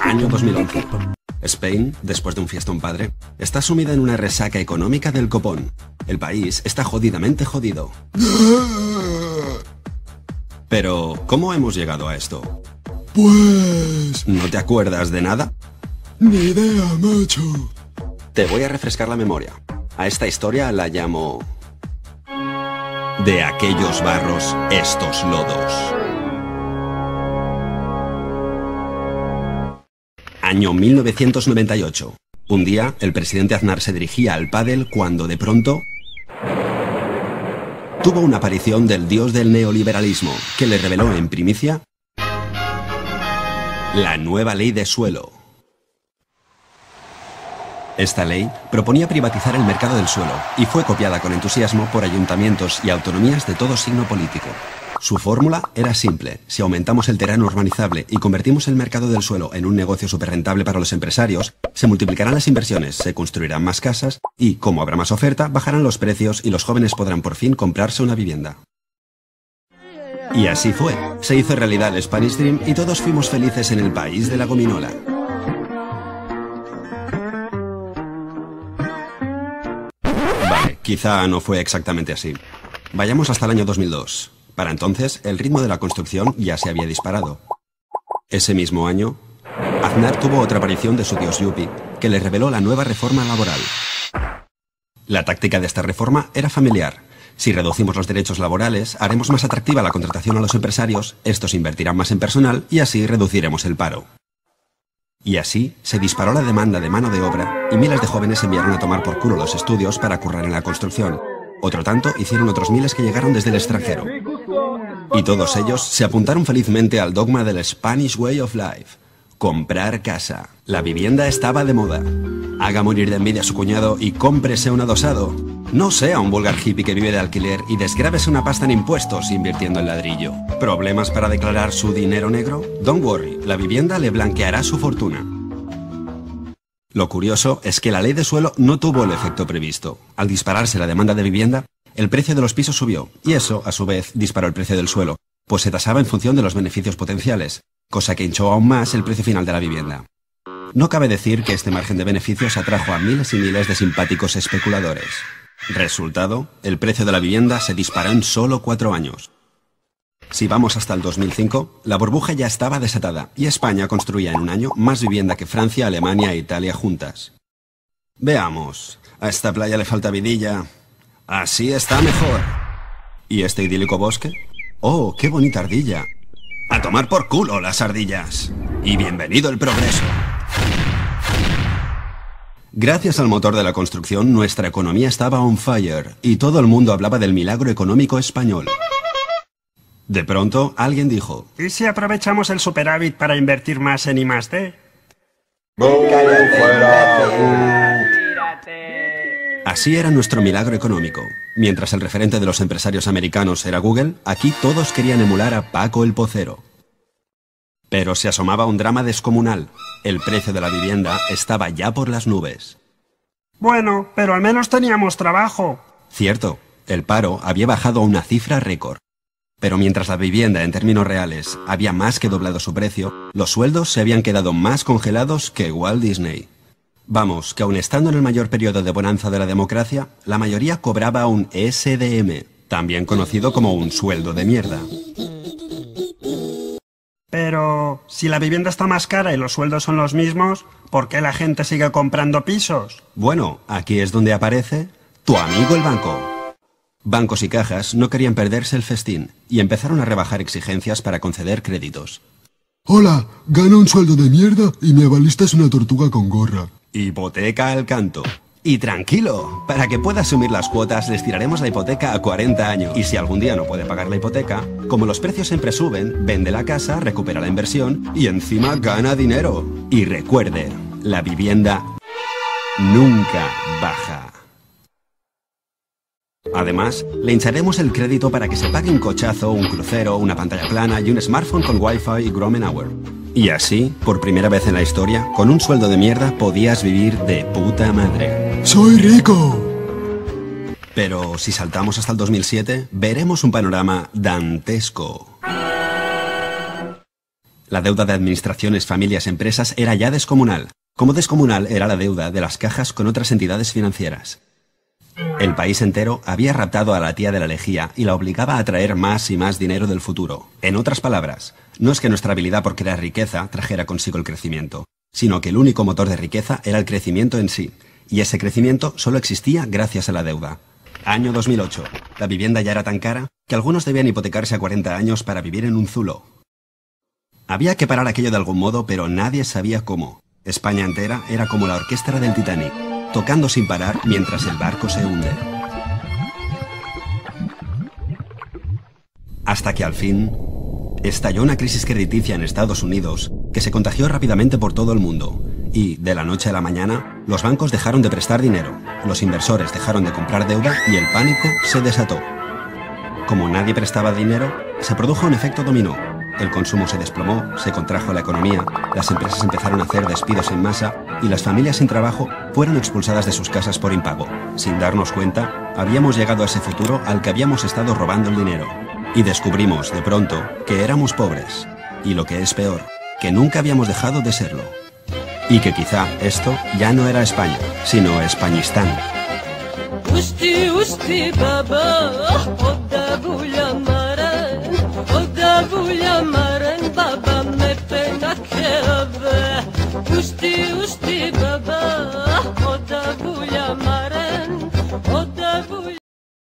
Año 2011. Spain, después de un fiestón padre, está sumida en una resaca económica del copón. El país está jodidamente jodido. Pero, ¿cómo hemos llegado a esto? Pues... ¿No te acuerdas de nada? Ni idea, macho. Te voy a refrescar la memoria. A esta historia la llamo... De aquellos barros, estos lodos. Año 1998. Un día, el presidente Aznar se dirigía al pádel cuando, de pronto, tuvo una aparición del dios del neoliberalismo, que le reveló en primicia la nueva ley de suelo. Esta ley proponía privatizar el mercado del suelo y fue copiada con entusiasmo por ayuntamientos y autonomías de todo signo político. Su fórmula era simple: si aumentamos el terreno urbanizable y convertimos el mercado del suelo en un negocio superrentable para los empresarios, se multiplicarán las inversiones, se construirán más casas y, como habrá más oferta, bajarán los precios y los jóvenes podrán por fin comprarse una vivienda. Y así fue. Se hizo realidad el Spanish Dream y todos fuimos felices en el país de la gominola. Vale, quizá no fue exactamente así. Vayamos hasta el año 2002. Para entonces, el ritmo de la construcción ya se había disparado. Ese mismo año, Aznar tuvo otra aparición de su dios Yuppie, que le reveló la nueva reforma laboral. La táctica de esta reforma era familiar. Si reducimos los derechos laborales, haremos más atractiva la contratación a los empresarios, estos invertirán más en personal y así reduciremos el paro. Y así se disparó la demanda de mano de obra y miles de jóvenes enviaron a tomar por culo los estudios para currar en la construcción. Otro tanto hicieron otros miles que llegaron desde el extranjero. Y todos ellos se apuntaron felizmente al dogma del Spanish Way of Life: comprar casa. La vivienda estaba de moda. Haga morir de envidia a su cuñado y cómprese un adosado. No sea un vulgar hippie que vive de alquiler y desgrábese una pasta en impuestos invirtiendo en ladrillo. ¿Problemas para declarar su dinero negro? Don't worry, la vivienda le blanqueará su fortuna. Lo curioso es que la ley de suelo no tuvo el efecto previsto. Al dispararse la demanda de vivienda, el precio de los pisos subió, y eso, a su vez, disparó el precio del suelo, pues se tasaba en función de los beneficios potenciales, cosa que hinchó aún más el precio final de la vivienda. No cabe decir que este margen de beneficios atrajo a miles y miles de simpáticos especuladores. Resultado, el precio de la vivienda se disparó en solo 4 años. Si vamos hasta el 2005, la burbuja ya estaba desatada y España construía en un año más vivienda que Francia, Alemania e Italia juntas. Veamos, a esta playa le falta vidilla. Así está mejor. ¿Y este idílico bosque? ¡Oh, qué bonita ardilla! ¡A tomar por culo las ardillas! ¡Y bienvenido el progreso! Gracias al motor de la construcción, nuestra economía estaba on fire y todo el mundo hablaba del milagro económico español. De pronto, alguien dijo: ¿y si aprovechamos el superávit para invertir más en I+D? Así era nuestro milagro económico. Mientras el referente de los empresarios americanos era Google, aquí todos querían emular a Paco el Pocero. Pero se asomaba un drama descomunal. El precio de la vivienda estaba ya por las nubes. Bueno, pero al menos teníamos trabajo. Cierto, el paro había bajado a una cifra récord. Pero mientras la vivienda en términos reales había más que doblado su precio, los sueldos se habían quedado más congelados que Walt Disney. Vamos, que aun estando en el mayor periodo de bonanza de la democracia, la mayoría cobraba un SDM, también conocido como un sueldo de mierda. Pero, si la vivienda está más cara y los sueldos son los mismos, ¿por qué la gente sigue comprando pisos? Bueno, aquí es donde aparece tu amigo el banco. Bancos y cajas no querían perderse el festín y empezaron a rebajar exigencias para conceder créditos. Hola, gano un sueldo de mierda y mi avalista es una tortuga con gorra. Hipoteca al canto. Y tranquilo, para que pueda asumir las cuotas les tiraremos la hipoteca a 40 años. Y si algún día no puede pagar la hipoteca, como los precios siempre suben, vende la casa, recupera la inversión y encima gana dinero. Y recuerde, la vivienda nunca baja. Además, le hincharemos el crédito para que se pague un cochazo, un crucero, una pantalla plana y un smartphone con Wi-Fi y Grommenauer. Y así, por primera vez en la historia, con un sueldo de mierda podías vivir de puta madre. ¡Soy rico! Pero si saltamos hasta el 2007, veremos un panorama dantesco. La deuda de administraciones, familias, empresas era ya descomunal. Como descomunal era la deuda de las cajas con otras entidades financieras. El país entero había raptado a la tía de la lejía y la obligaba a traer más y más dinero del futuro. En otras palabras, no es que nuestra habilidad por crear riqueza trajera consigo el crecimiento, sino que el único motor de riqueza era el crecimiento en sí, y ese crecimiento solo existía gracias a la deuda. Año 2008. La vivienda ya era tan cara que algunos debían hipotecarse a 40 años para vivir en un zulo. Había que parar aquello de algún modo, pero nadie sabía cómo. España entera era como la orquesta del Titanic, tocando sin parar mientras el barco se hunde. Hasta que al fin estalló una crisis crediticia en Estados Unidos que se contagió rápidamente por todo el mundo. Y, de la noche a la mañana, los bancos dejaron de prestar dinero, los inversores dejaron de comprar deuda y el pánico se desató. Como nadie prestaba dinero, se produjo un efecto dominó. El consumo se desplomó, se contrajo la economía, las empresas empezaron a hacer despidos en masa y las familias sin trabajo fueron expulsadas de sus casas por impago. Sin darnos cuenta, habíamos llegado a ese futuro al que habíamos estado robando el dinero. Y descubrimos, de pronto, que éramos pobres. Y lo que es peor, que nunca habíamos dejado de serlo. Y que quizá esto ya no era España, sino Españistán. Baba me pena que ve,